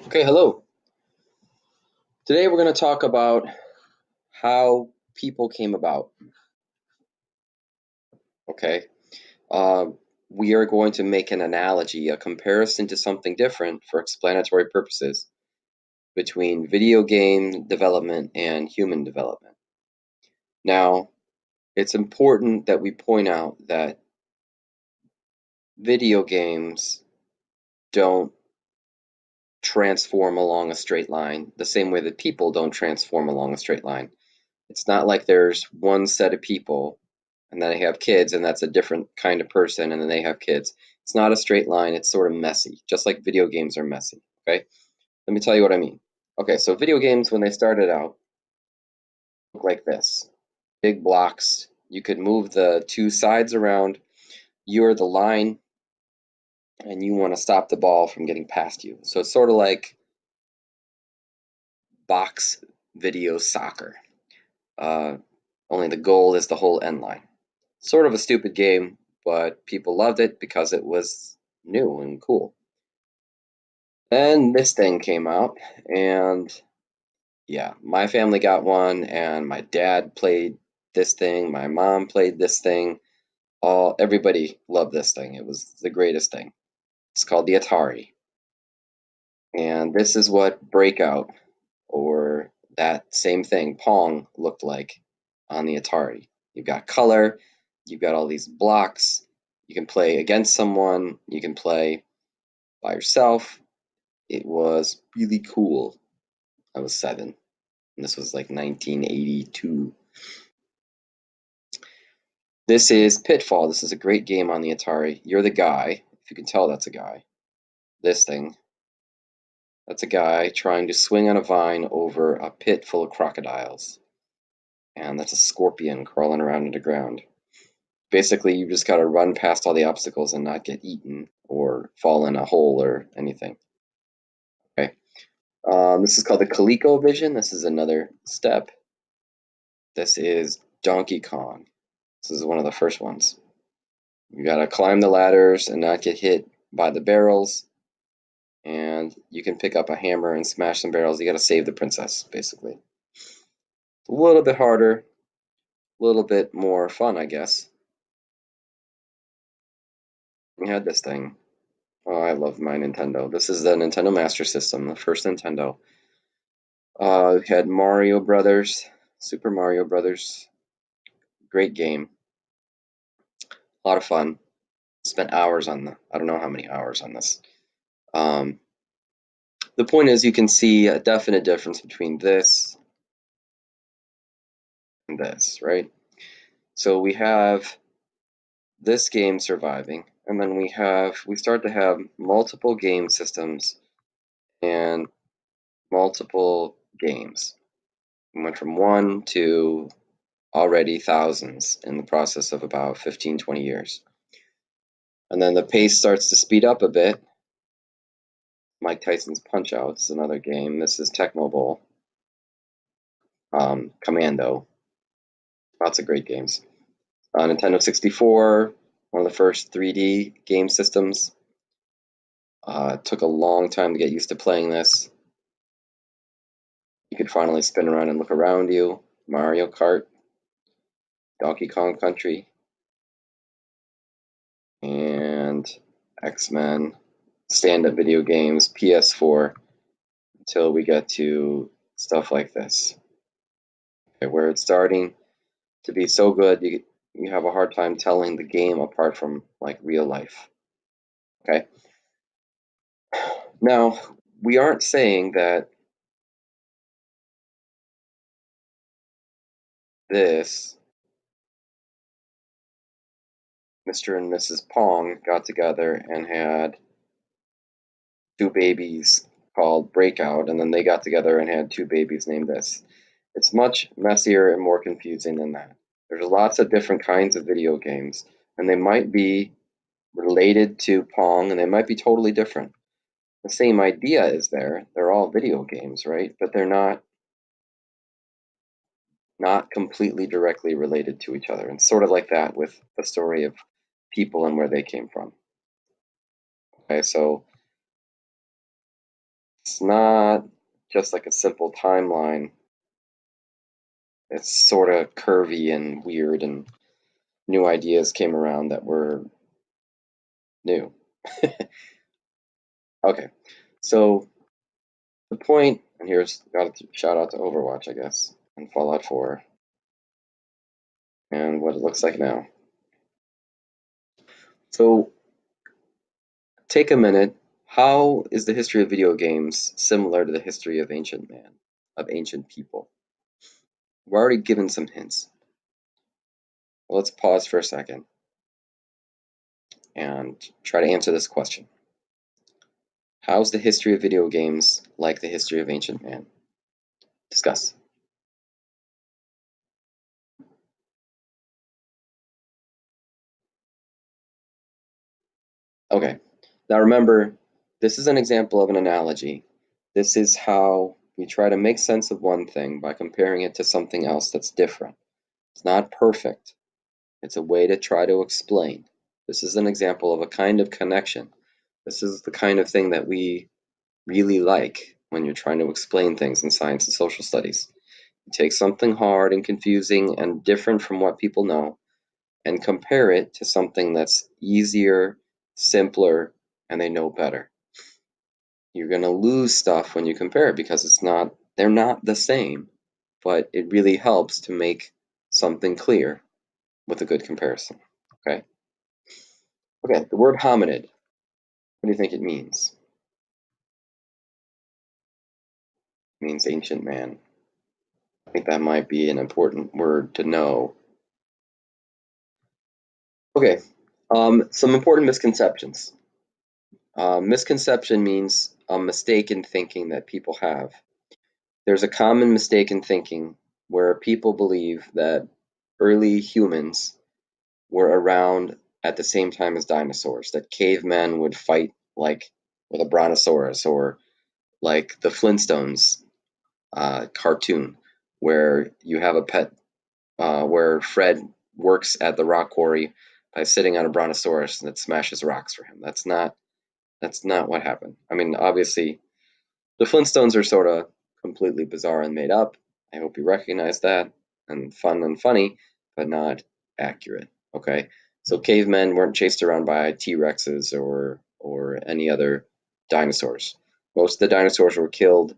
Okay, hello. Today we're going to talk about how people came about. Okay, uh, we are going to make an analogy, a comparison to something different for explanatory purposes between video game development and human development. Now, it's important that we point out that video games don't transform along a straight line the same way that people don't transform along a straight line. It's not like there's one set of people and then they have kids and that's a different kind of person and then they have kids. It's not a straight line, it's sort of messy, just like video games are messy. Okay, let me tell you what I mean. Okay, so video games when they started out look like this. Big blocks. You could move the two sides around. You're the line and you want to stop the ball from getting past you. So it's sort of like box video soccer. Uh, Only the goal is the whole end line. Sort of a stupid game, but people loved it because it was new and cool. Then this thing came out, and yeah, my family got one, and my dad played this thing, my mom played this thing. Everybody loved this thing. It was the greatest thing. It's called the Atari, and this is what Breakout or that same thing, Pong, looked like on the Atari. You've got color, you've got all these blocks. You can play against someone, you can play by yourself. It was really cool. I was 7, and this was like 1982. This is Pitfall. This is a great game on the Atari. You're the guy, if you can tell that's a guy. This thing, that's a guy trying to swing on a vine over a pit full of crocodiles. And that's a scorpion crawling around underground. Basically, you just gotta run past all the obstacles and not get eaten or fall in a hole or anything. Okay. This is called the ColecoVision. This is another step. This is Donkey Kong. This is one of the first ones. You gotta climb the ladders and not get hit by the barrels. And you can pick up a hammer and smash some barrels. You gotta save the princess, basically. It's a little bit harder, a little bit more fun, I guess. We had this thing. Oh, I love my Nintendo. This is the Nintendo Master System, the first Nintendo. We had Mario Brothers, Super Mario Brothers. Great game. A lot of fun. Spent hours on I don't know how many hours on this. Um, the point is you can see a definite difference between this and this, right? So we have this game surviving, and then we start to have multiple game systems and multiple games. We went from 1 to already thousands in the process of about 15, 20 years. And then the pace starts to speed up a bit. Mike Tyson's Punch-Out is another game. This is Tecmo Bowl. Commando. Lots of great games. Nintendo 64, one of the first 3D game systems. It took a long time to get used to playing this. You could finally spin around and look around you. Mario Kart, Donkey Kong Country, and X-Men, stand-up video games, PS4, until we get to stuff like this, okay, where it's starting to be so good you have a hard time telling the game apart from like real life. Okay. Now, we aren't saying that this Mr. and Mrs. Pong got together and had 2 babies called Breakout, and then they got together and had 2 babies named this. It's much messier and more confusing than that. There's lots of different kinds of video games, and they might be related to Pong, and they might be totally different. The same idea is there. They're all video games, right? But they're not completely directly related to each other. And sort of like that with the story of people and where they came from. Okay, so It's not just like a simple timeline. It's sort of curvy and weird, and new ideas came around that were new. Okay, so the point, and here's got to shout out to Overwatch, I guess, and Fallout 4, and what it looks like now. So take a minute. How is the history of video games similar to the history of ancient man, of ancient people? We're already given some hints. Well, let's pause for a second and try to answer this question. How's the history of video games like the history of ancient man? Discuss. Okay, now remember, this is an example of an analogy. This is how we try to make sense of one thing by comparing it to something else that's different. It's not perfect. It's a way to try to explain. This is an example of a kind of connection. This is the kind of thing that we really like when you're trying to explain things in science and social studies. You take something hard and confusing and different from what people know and compare it to something that's easier, simpler, and they know better. You're going to lose stuff when you compare it because they're not the same, but it really helps to make something clear with a good comparison. Okay? Okay, the word hominid. What do you think it means? It means ancient man. I think that might be an important word to know. Okay, some important misconceptions. Misconception means a mistaken thinking that people have. There's a common mistaken thinking where people believe that early humans were around at the same time as dinosaurs, that cavemen would fight like with a brontosaurus, or like the Flintstones cartoon, where you have a pet where Fred works at the rock quarry by sitting on a brontosaurus that smashes rocks for him. That's not what happened. I mean, obviously, the Flintstones are sort of completely bizarre and made up. I hope you recognize that. And fun and funny, but not accurate. Okay, so cavemen weren't chased around by T-Rexes or any other dinosaurs. Most of the dinosaurs were killed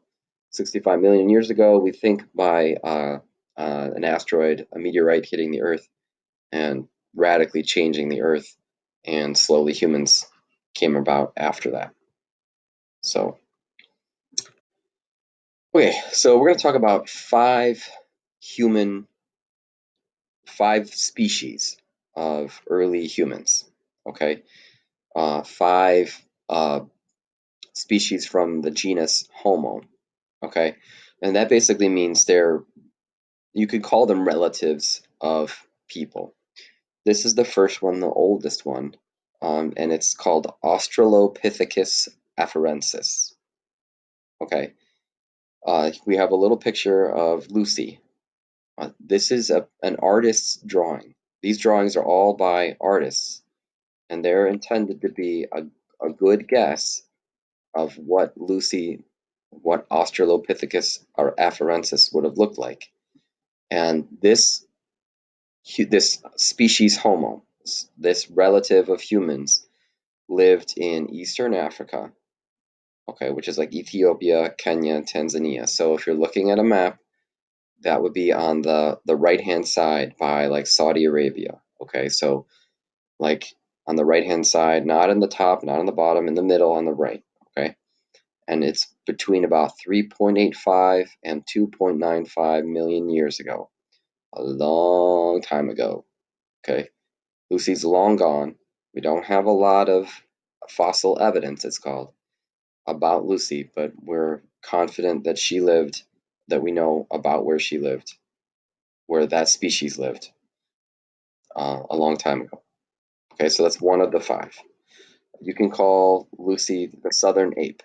65 million years ago. We think by an asteroid, a meteorite hitting the Earth and radically changing the Earth, and slowly humans came about after that. So okay, so we're going to talk about five species of early humans. Okay, five species from the genus Homo. Okay, and that basically means you could call them relatives of people. This is the first one, the oldest one, and it's called Australopithecus afarensis. Okay, we have a little picture of Lucy. This is an artist's drawing. These drawings are all by artists, and they're intended to be a good guess of what Australopithecus or afarensis would have looked like. And this species Homo, this relative of humans, lived in Eastern Africa, okay, which is like Ethiopia, Kenya, Tanzania. So if you're looking at a map, that would be on the right-hand side by like Saudi Arabia. Okay, so like on the right-hand side, not in the top, not on the bottom, in the middle on the right. Okay, and it's between about 3.85 and 2.95 million years ago, a long time ago. Okay, Lucy's long gone. We don't have a lot of fossil evidence, it's called, about Lucy, but we're confident that she lived, that we know about where she lived, where that species lived a long time ago. Okay, so that's one of the five. You can call Lucy the southern ape.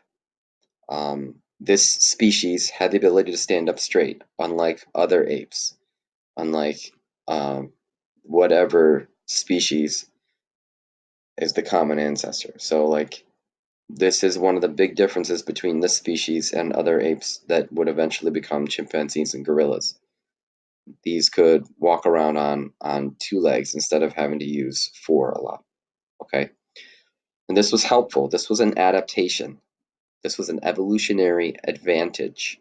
This species had the ability to stand up straight, unlike other apes, unlike whatever species is the common ancestor. So, like, This is one of the big differences between this species and other apes that would eventually become chimpanzees and gorillas. These could walk around on two legs instead of having to use four a lot. Okay? And this was helpful. This was an adaptation. This was an evolutionary advantage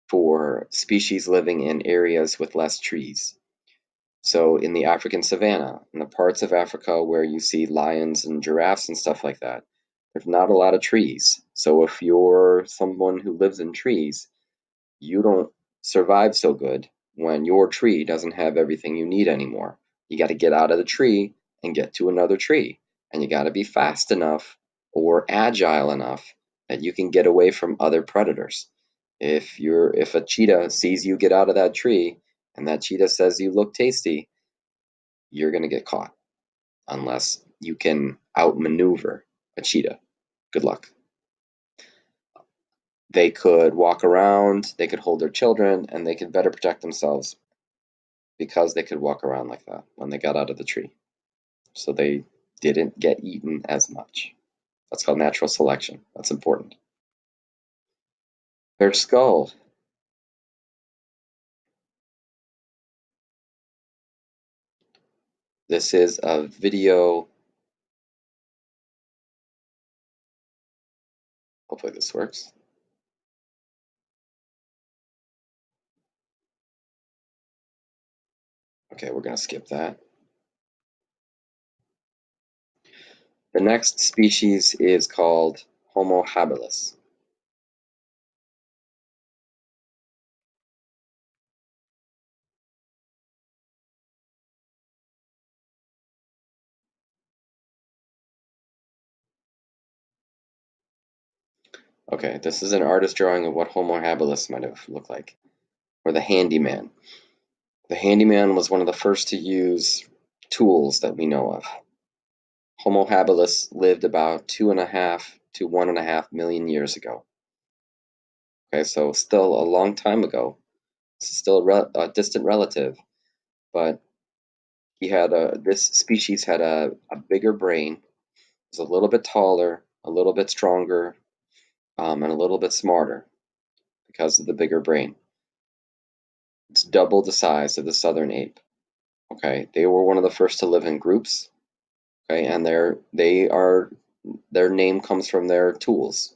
for species living in areas with less trees. So in the African savanna, in the parts of Africa where you see lions and giraffes and stuff like that, there's not a lot of trees. So if you're someone who lives in trees, you don't survive so good when your tree doesn't have everything you need anymore. You got to get out of the tree and get to another tree. And you got to be fast enough or agile enough that you can get away from other predators. If a cheetah sees you get out of that tree and that cheetah says you look tasty, you're going to get caught unless you can outmaneuver a cheetah. Good luck. They could walk around, they could hold their children, and they could better protect themselves because they could walk around like that when they got out of the tree. So they didn't get eaten as much. That's called natural selection. That's important. Their skull. This is a video. Hopefully this works. Okay, we're going to skip that. The next species is called Homo habilis. Okay, this is an artist drawing of what Homo habilis might have looked like, or the handyman. The handyman was one of the first to use tools that we know of. Homo habilis lived about 2.5 to 1.5 million years ago. Okay, so still a long time ago. Still a distant relative, but this species had a bigger brain, was a little bit taller, a little bit stronger, and a little bit smarter because of the bigger brain. It's double the size of the southern ape. Okay, they were one of the first to live in groups. Okay, and their name comes from their tools.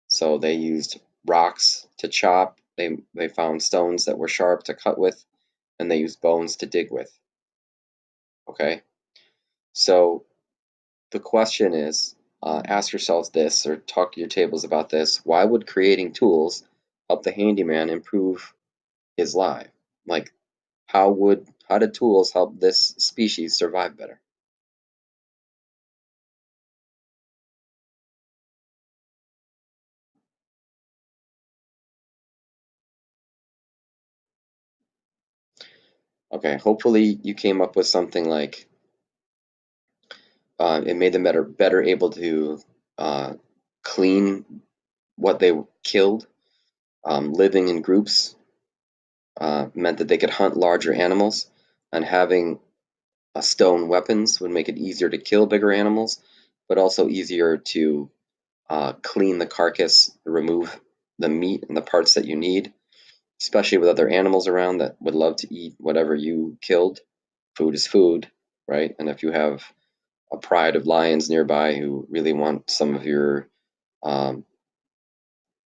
So they used rocks to chop. They found stones that were sharp to cut with, and they used bones to dig with. Okay, so the question is, ask yourselves this, or talk to your tables about this: why would creating tools help the handyman improve his life? Like, how did tools help this species survive better? Okay, hopefully you came up with something like it made them better able to clean what they killed. Living in groups meant that they could hunt larger animals, and having stone weapons would make it easier to kill bigger animals, but also easier to clean the carcass, remove the meat and the parts that you need, especially with other animals around that would love to eat whatever you killed. Food is food, right? And if you have a pride of lions nearby who really want some of your um,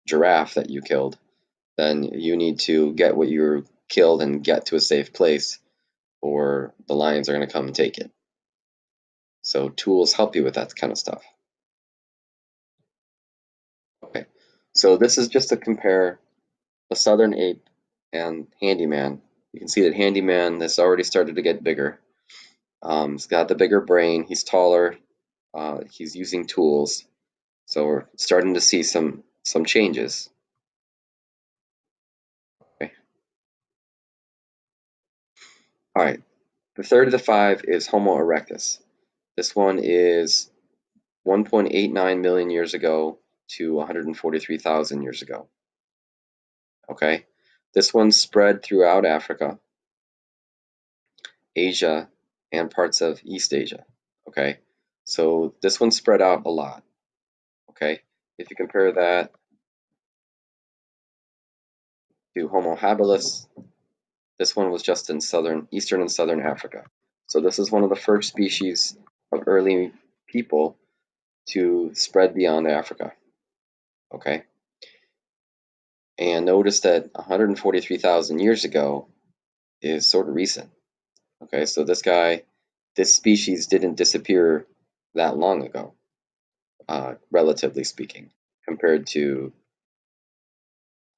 giraffe that you killed, then you need to get what you killed and get to a safe place, or the lions are going to come and take it. So tools help you with that kind of stuff. Okay, so this is just to compare the southern ape and handyman. You can see that handyman has already started to get bigger. He's got the bigger brain. He's taller. He's using tools. So we're starting to see some changes. Okay. All right. The third of the five is Homo erectus. This one is 1.89 million years ago to 143,000 years ago. Okay. This one spread throughout Africa, Asia, and parts of East Asia. Okay. So this one spread out a lot. Okay, if you compare that to Homo habilis, this one was just in eastern and southern Africa. So this is one of the first species of early people to spread beyond Africa. Okay, and notice that 143,000 years ago is sort of recent. Okay, so this species didn't disappear that long ago, relatively speaking, compared to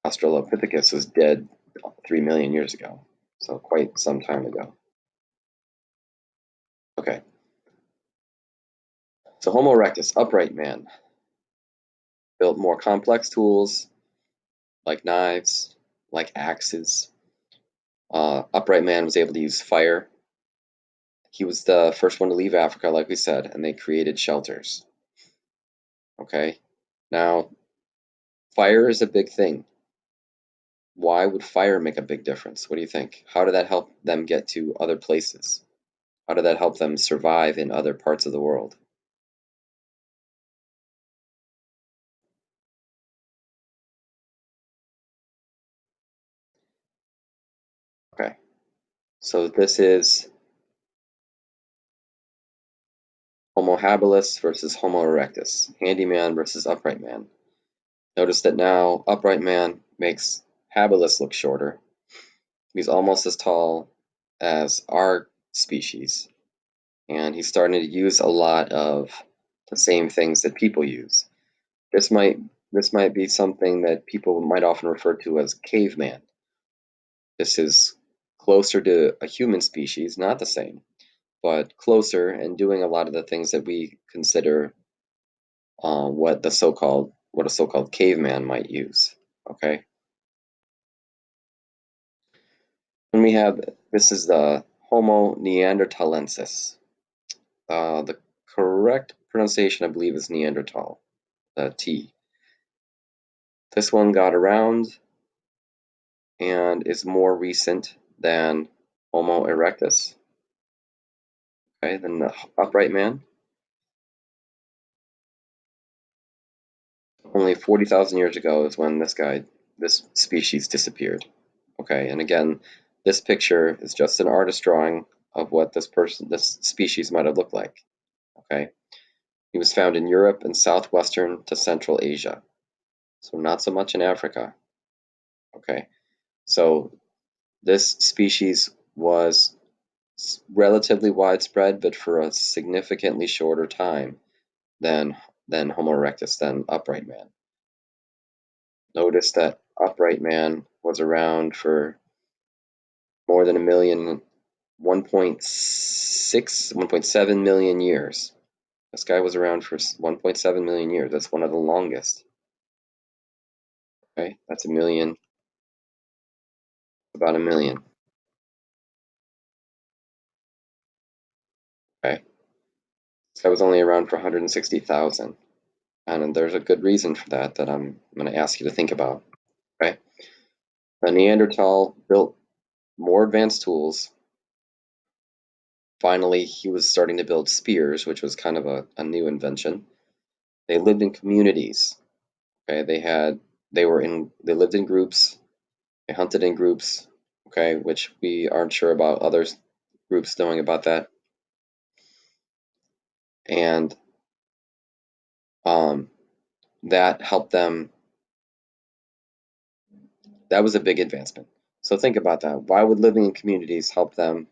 Australopithecus was dead 3 million years ago, so quite some time ago. Okay, so Homo erectus, upright man, built more complex tools like knives, like axes. Upright man was able to use fire. He was the first one to leave Africa, like we said, and they created shelters. Okay, now fire is a big thing. Why would fire make a big difference? What do you think? How did that help them get to other places? How did that help them survive in other parts of the world? Okay, so this is Homo habilis versus Homo erectus, handyman versus upright man. Notice that now upright man makes habilis look shorter. He's almost as tall as our species, and he's starting to use a lot of the same things that people use. This might this might be something that people might often refer to as caveman. This is closer to a human species, not the same, but closer and doing a lot of the things that we consider what a so-called caveman might use. Okay, and we have this is the Homo neanderthalensis. The correct pronunciation, I believe, is Neanderthal. The T. This one got around and is more recent than Homo erectus. Okay, then the upright man. Only 40,000 years ago is when this species disappeared. Okay, and again, this picture is just an artist drawing of what this species might have looked like. Okay, he was found in Europe and southwestern to Central Asia, so not so much in Africa. Okay, so this species was relatively widespread, but for a significantly shorter time than Homo erectus, than upright man. Notice that upright man was around for more than a million, 1.6, 1.7 million years. This guy was around for 1.7 million years. That's one of the longest. Okay, that's a million, about a million. Okay, this guy was only around for 160,000. And there's a good reason for that that I'm going to ask you to think about. Okay, the Neanderthal built more advanced tools. Finally, he was starting to build spears, which was kind of a new invention. They lived in communities. Okay, they lived in groups. They hunted in groups. Okay, which we aren't sure about other groups knowing about that. And um, that helped them. That was a big advancement. So think about that. Why would living in communities help them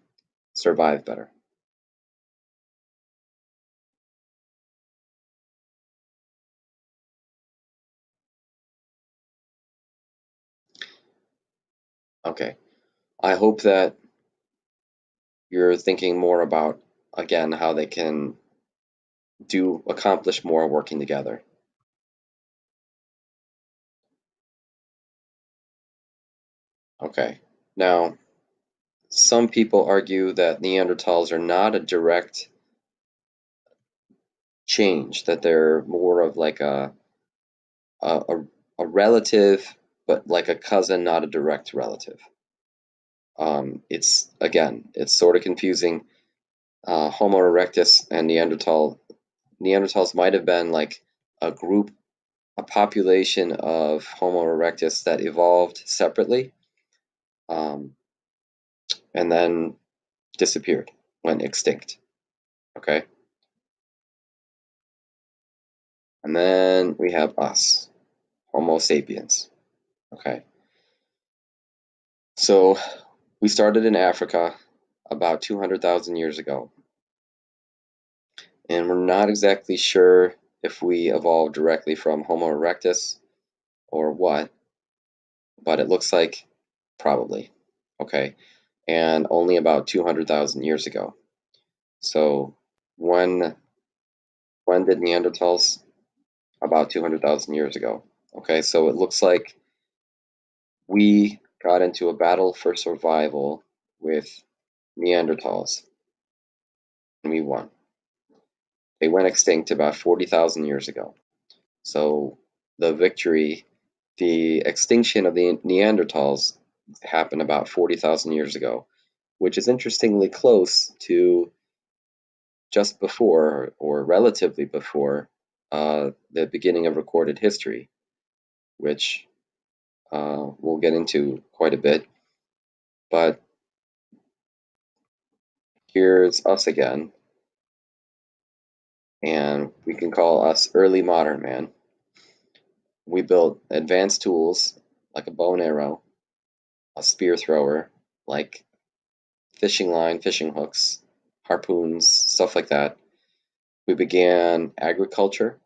survive better? Okay, I hope that you're thinking more about, again, how they can accomplish more working together. Okay, now some people argue that Neanderthals are not a direct change, that they're more of like a, a relative, but like a cousin, not a direct relative. It's sort of confusing. Homo erectus and Neanderthals might have been like a group, a population of Homo erectus that evolved separately, um, and then disappeared, went extinct. Okay? And then we have us, Homo sapiens. Okay? So we started in Africa about 200,000 years ago. And we're not exactly sure if we evolved directly from Homo erectus or what, but it looks like probably. Okay? And only about 200,000 years ago. So when did Neanderthals? About 200,000 years ago. Okay, so it looks like we got into a battle for survival with Neanderthals, and we won. They went extinct about 40,000 years ago. So the victory, the extinction of the Neanderthals happened about 40,000 years ago, which is interestingly close to just before, or relatively before, the beginning of recorded history, which we'll get into quite a bit. But here's us again, and we can call us early modern man. We built advanced tools like a bow and arrow, a spear thrower, like fishing line, fishing hooks, harpoons, stuff like that. We began agriculture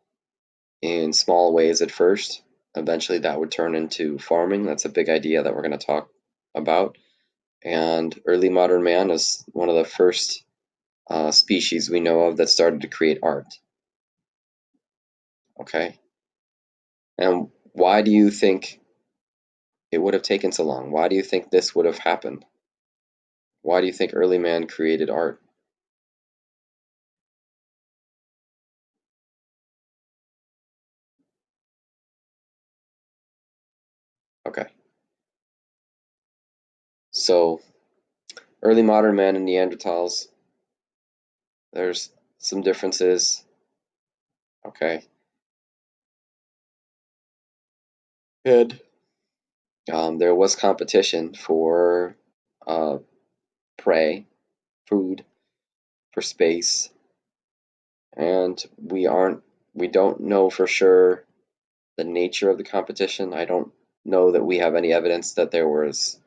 in small ways at first. Eventually, that would turn into farming. That's a big idea that we're going to talk about. And early modern man is one of the first species we know of that started to create art. Okay. And why do you think it would have taken so long? Why do you think this would have happened? Why do you think early man created art? Okay. So early modern man and Neanderthals, there's some differences. Okay. Good. There was competition for uh, prey, food, for space, and we don't know for sure the nature of the competition. I don't know that we have any evidence that there was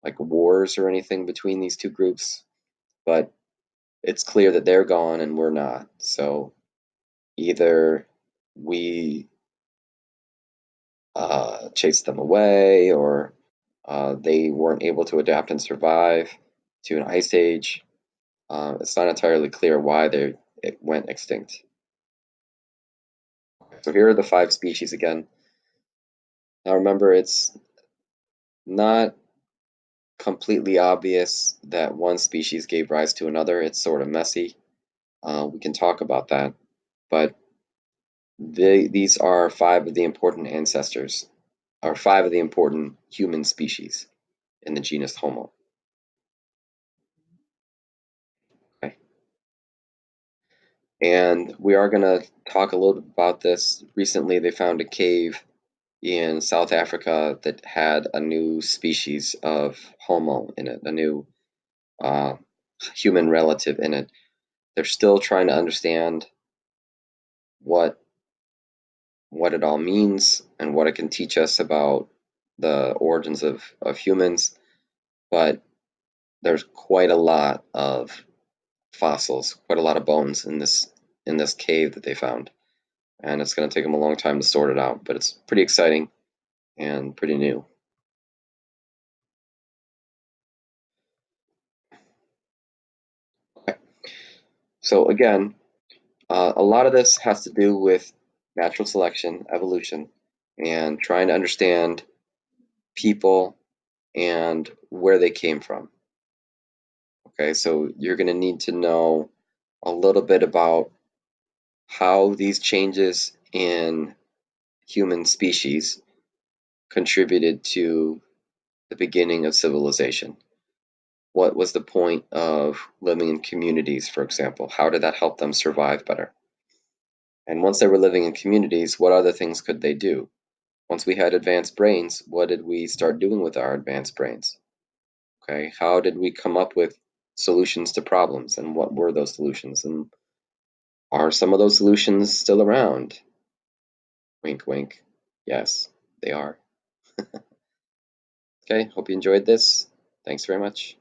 like wars or anything between these two groups, but it's clear that they're gone and we're not. So either we chased them away, or they weren't able to adapt and survive to an ice age. It's not entirely clear why it went extinct. So here are the 5 species again. Now remember, it's not completely obvious that one species gave rise to another. It's sort of messy. We can talk about that, but these are 5 of the important ancestors, or 5 of the important human species in the genus Homo. Okay. And we are going to talk a little bit about this. Recently, they found a cave in South Africa that had a new species of Homo in it, a new uh, human relative in it. They're still trying to understand what it all means and what it can teach us about the origins of humans, but there's quite a lot of fossils, quite a lot of bones in this cave that they found, and it's going to take them a long time to sort it out, but it's pretty exciting and pretty new. Okay. So again, a lot of this has to do with natural selection, evolution, and trying to understand people and where they came from. Okay, so you're going to need to know a little bit about how these changes in human species contributed to the beginning of civilization. What was the point of living in communities, for example? How did that help them survive better? And once they were living in communities, what other things could they do? Once we had advanced brains, what did we start doing with our advanced brains? Okay, how did we come up with solutions to problems, and what were those solutions? And are some of those solutions still around? Wink, wink. Yes, they are. Okay, hope you enjoyed this. Thanks very much.